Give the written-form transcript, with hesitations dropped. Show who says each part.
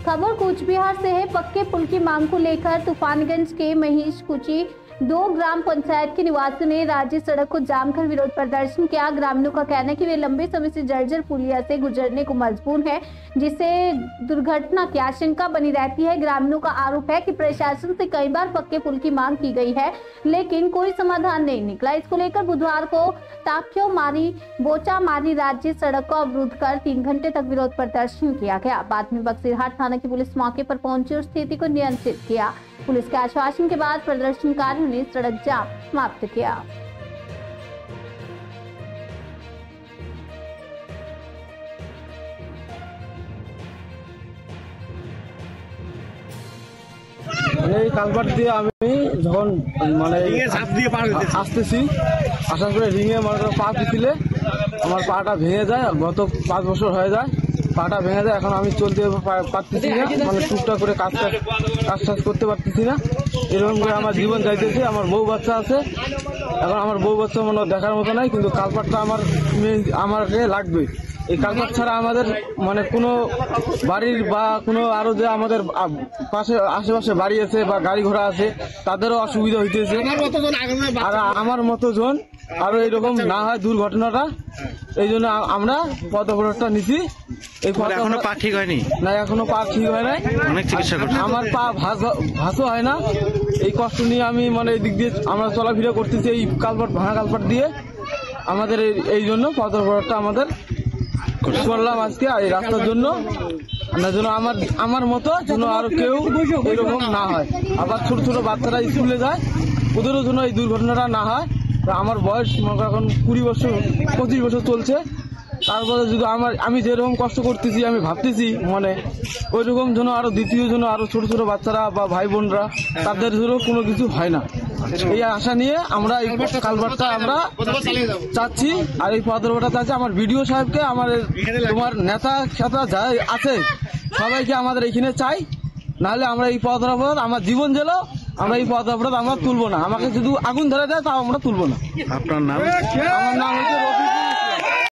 Speaker 1: खबर कूचबिहार से है। पक्के पुल की मांग को लेकर तूफानगंज के महेश कुची 2 ग्राम पंचायत के निवासियों ने राज्य सड़क को जाम कर विरोध प्रदर्शन किया। ग्रामीणों का कहना है कि वे लंबे समय से जर्जर पुलिया से गुजरने को मजबूर हैं, जिससे दुर्घटना की आशंका बनी रहती है। ग्रामीणों का आरोप है कि प्रशासन से कई बार पक्के पुल की मांग की गई है, लेकिन कोई समाधान नहीं निकला। इसको लेकर बुधवार को ताक्यो मारी बोचा मारी राज्य सड़क को अवरुद्ध कर 3 घंटे तक विरोध प्रदर्शन किया गया। बाद में बक्सीरहाट थाना की पुलिस मौके पर पहुंची और स्थिति को नियंत्रित किया। पुलिस के आश्वासन के बाद प्रदर्शनकारियों ने सड़क जाम समाप्त किया।
Speaker 2: এই কালভার্ট দিয়ে আমি যখন মানে আসতেছি, আসার পরে রিঙে মানে পা পিছলে আমার পাটা ভেঙে যায়। গত 5 বছর হয়ে যায় পাটা ভেঙে যায়। এখন আমি চলতে পারতেছি না, মানে টুকটাক করে কাজ করতে পারতেছি না। এরকম করে আমার জীবন যাইতেছে। আমার বউ বাচ্চা আছে, এখন আমার বউ বাচ্চা মানে দেখার মতো নাই, কিন্তু কালভার্টটা আমাকে লাগবে। এই কালভার্ট ছাড়া আমাদের মানে কোনো বাড়ির বা কোনো আরো যে আমাদের আশেপাশে বাড়ি আছে বা গাড়ি ঘোড়া আছে তাদেরও অসুবিধা হইতেছে। আর আমার মতো জন আরো এরকম না হয় দুর্ঘটনাটা, এই জন্য আমরা পথ অবরোধটা নিছি। এই
Speaker 3: এখনো পা ঠিক হয়নি
Speaker 2: না, এখনো পা ঠিক হয় নাই,
Speaker 3: অনেক চিকিৎসা করছে।
Speaker 2: আমার পা ভাসও হয় না। এই কষ্ট নিয়ে আমি মানে এই দিক দিয়ে আমরা চলাফেরা করতেছি এই কালভার্ট ভাঙা কালভার্ট দিয়ে। আমাদের এই জন্য পথ অবরোধটা আমাদের করলাম আজকে এই রাস্তার জন্য, যেন আমার মতো যেন আর কেউ এরকম না হয়। আবার ছোট ছোট বাচ্চারা স্কুলে যায়, ওদেরও জন্য এই দুর্ঘটনাটা না হয়। আমার বয়স এখন 20 বছর 25 বছর চলছে। তারপরে যদি আমি যেরকম কষ্ট করতেছি আমি ভাবতেছি মানে ওই রকম যেন আরো দ্বিতীয় জন্য আরো ছোট ছোট বাচ্চারা বা ভাই বোনরা তাদের জন্য কোনো কিছু হয় না, এই আশা নিয়ে আমরা এই কালভার্টটা আমরা চাচ্ছি। আর এই পথ অবরোধটা চাচ্ছি আমার বিডিও সাহেবকে, আমার তোমার নেতা খেতা যা আছে সবাইকে আমাদের এখানে চাই। নাহলে আমরা এই পথ অবরোধ আমার জীবন গেল, আমরা এই পথ অবরোধ আমরা তুলবো না। আমাকে শুধু আগুন ধরে দেয় তাও আমরা তুলবো না।
Speaker 3: আপনার নাম?
Speaker 2: আমার নাম হচ্ছে রফিকুল।